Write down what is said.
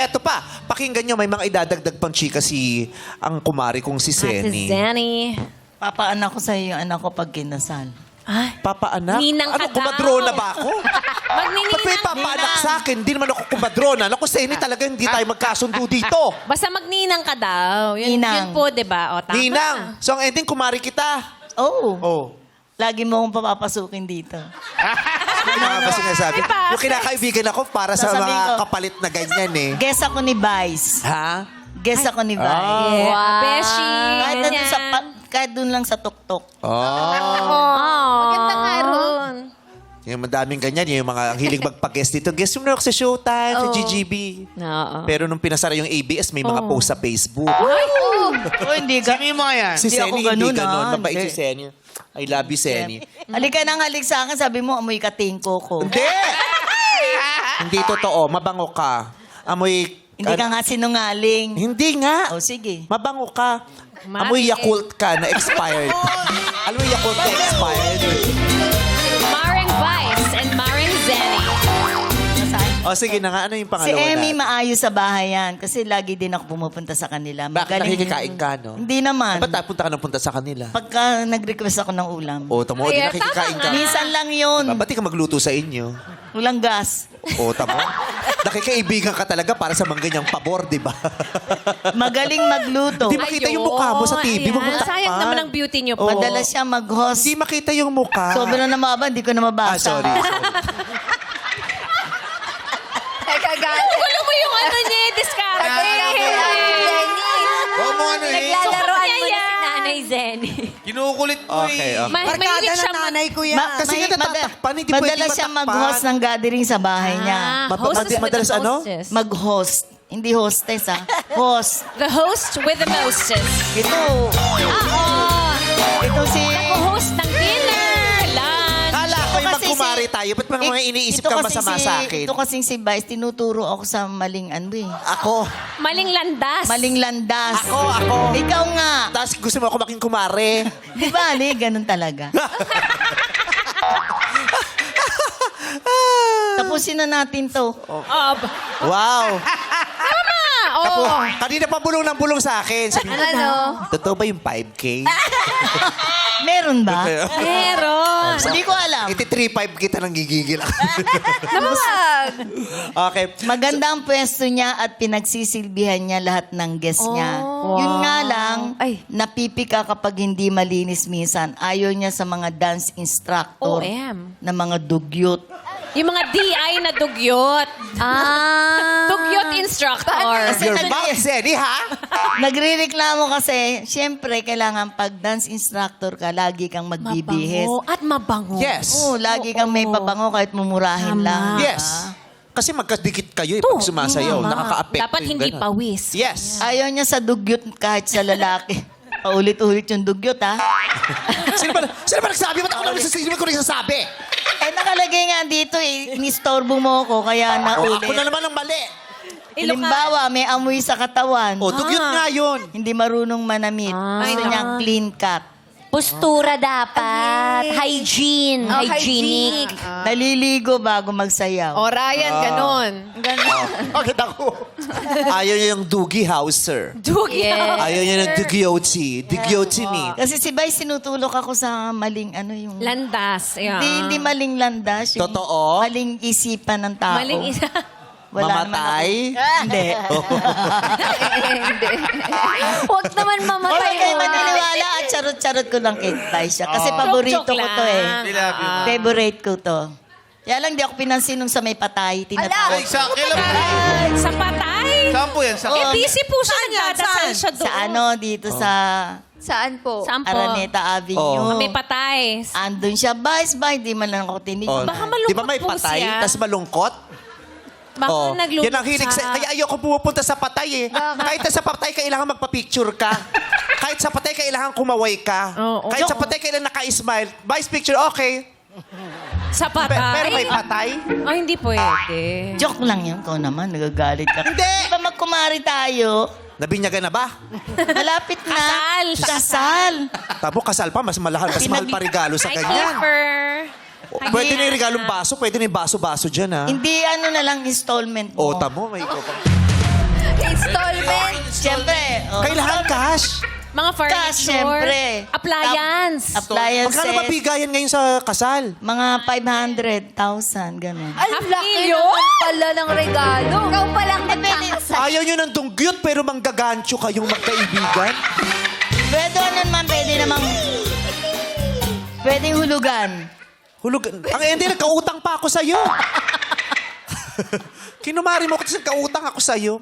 Eto pa, pakinggan nyo, may mga idadagdag pang chika ang kumari kong si Ate Seni. Zenny. Papaanak ko sa iyo yung anak ko pag kinasal. Ay, Papa anak? Ninang ka Ano, daw. kumadrona ba ako? magnininang. Ba't may papaanak sa akin? Hindi naman ako kumadrona. Naku, Seni, talaga hindi tayo magkasundo dito. Basta magninang ka daw. Yun, Ninang. yun po, di ba? O, tama. Ninang, so ang ending, kumari kita. Oo. Oh. Lagi mo akong papapasukin dito. Ano nga ba sinasabi? Ipa- Yung kinakaibigan ako para sa Sasabihin mga ko. kapalit na ganyan eh. Guess ako ni Vice. Ha? Guess ako ni Vice. Yeah. Wow. Beshi. Kahit dun lang sa tuktok. Oh. Oh. Magandang araw. Yung madaming ganyan, yung mga hilig magpa-guest dito. Guest mo na ako sa Showtime, sa GGB. Oo. Pero nung pinasara yung ABS, may mga post sa Facebook. Oh, hindi ka. Sino yung mga yan? Si Hindi ako Seni, hindi ganun, ganun. ah. Mabait Hindi. si Seni. I love you, Seni. Halika nang halik sa akin, sabi mo, amoy katingko ko. Hindi! Hindi totoo. Mabango ka. Amoy... Hindi ka nga sinungaling. Hindi nga. O, sige. Mabango ka. Mami. Amoy Yakult ka na expired. Alam mo yung Yakult na expired? Maring Vice and Maring Zenny. O sige na nga, ano yung Si pangalawa Emmy natin? maayos sa bahay yan. Kasi lagi din ako pumupunta sa kanila. Bakit nakikikain ka, no? Hindi naman. Ba't punta ka ng punta sa kanila? Pagka nag-request ako ng ulam. O, tamo, di Ay, nakikikain tama ka. nga. Minsan lang yun. Ba't di ka magluto sa inyo? Walang gas. O, tamo. Nakikaibigan ka talaga para sa mga ganyang pabor, di ba? Magaling magluto. Di makita yung mukha mo sa TV. Ayan. Huwag mong Sayang takpan. naman ang beauty niyo po. Oo. Madalas siya mag-host. Hindi makita yung mukha. Sobrang namaba, hindi ko na mabasa. Ah, sorry. Teka, galing. Gulo mo yung ano niya, discard. Huwag mo ano eh. Naglalaroan mo na si Yan. Nanay Zenny. Kinukulit mo Okay, eh. okay. Mahilig siya ko yan. Kasi nga natatakpan, hindi pwede Madalas siya matakpan. mag-host ng gathering sa bahay niya. hostess with madalas the ano? hostess. Mag-host. Hindi hostess, ha? Host. The host with the mostess. Ito. Oo. Ito si... Host ng dinner, lunch. Kala ko yung kasi magkumari si- tayo. Ba't mga iniisip ito kang kasi masama si- sa akin? Ito kasing si Vice, tinuturo ako sa maling ano eh. Ako. Maling landas. Maling landas. Ako. Ikaw nga. Tapos gusto mo ako maging kumare. Di ba, Ali? Ganun talaga. Tapusin na natin to. Wow. Tapo, Oh. kanina pa bulong ng bulong sa akin. Sabi, Ano? totoo ba yung 5K? Meron ba? Meron. Hindi ko alam. Iti 3-5 kita nang gigigil ako. Wag. Okay. Maganda ang pwesto niya at pinagsisilbihan niya lahat ng guest niya. Yun nga lang, Ay. napipika kapag hindi malinis minsan. Ayaw niya sa mga dance instructor OM. na mga dugyot. Yung mga DI na dugyot. Dugyot instructor. Your mouth, Zeddy, ha? Nagrireklamo kasi, syempre, kailangan pag dance instructor ka, lagi kang magbibihis. Mabango at mabango. Yes. Oo, lagi kang may pabango kahit mumurahin Tama. lang. Yes. Kasi magkadikit kayo eh, pag sumasayaw. Nakaka-apekto Dapat yung hindi ganun. pawis. Yes. Ayaw niya sa dugyot kahit sa lalaki. Paulit-ulit yung dugyot, ha? Sino ba nagsabi? Ba't ako naman sino ko nagsasabi? Eh, nakalagay nga dito eh. Inistorbo mo ako, kaya O, naulit. ako na naman ang mali. Halimbawa, may amoy sa katawan. O, dugyot nga yun. Hindi marunong manamit. Gusto niya clean cut. Postura dapat. Hygiene. Oh, Hygienic. Naliligo bago magsayaw. O, Ryan, ganon. Bakit ako? Ayaw niya yung Doogie Howser. Dugi. Ayaw niya ng Dugiotsi. Dugiotsi ni. Kasi si Vice, sinutulok ako sa maling ano yung... Landas. Yeah. Hindi maling landas. Yung Totoo? Maling isipan ng tao. Maling isa. Wala naman Mamatay? ako- Hindi. Huwag naman Wala mamatay kayo mo. maniniwala at charot-charot ko lang kay Vice siya. Kasi paborito Joke-joke ko to eh. lang. I love you. Favorite ko to. Kaya lang di ako pinansin nung sa may patay. Ay, Tinatawag. kailan po? Sa patay. Saan po yan? Saan? Eh, busy po siya. Nagdadasal siya doon. Sa ano, dito sa Saan po? Saan po? Araneta Avenue. May patay. Andun siya, Vice, di man lang ako tinig. Oh, Baka malungkot di ba may po patay, siya. tas malungkot? Baka Oh, naglulok yan ang hilig sa... Kaya ayoko pumupunta sa patay eh. Kahit sa patay, kailangan magpa-picture ka. Kahit sa patay, kailangan kumaway ka. Oo. Kahit sa patay, kailangan naka-smile. Vice picture, okay. Sa patay. Pero may patay? Oh, hindi pwede. Joke lang yun. Ikaw naman, nagagalit ka. Hindi! Di ba magkumari tayo? Nabinyagan na ba? Malapit na. Kasal. Kasal. Tabo, kasal pa, mas mahal pa regalo sa Hi, ganyan. Kiefer. Pwede na yung regalong baso, pwede na yung baso-baso dyan, ha? Hindi ano na lang installment mo. O, tamo, may ikaw pa. Cash. Mga furniture. Cash, syempre. Appliance. Appliances. Magkano ba bigayan ngayon sa kasal? Mga 500,000, ganun. Ang Half laki million? naman pala ng regalo. Ikaw palang magkakasal. Ayaw nyo ng dunggyot pero manggagancho kayong magkaibigan? Pwede naman, pwedeng hulugan. Hulog. Ang hindi, nagkautang pa ako sa'yo. Kinumari mo kasi nagkautang ako sa'yo.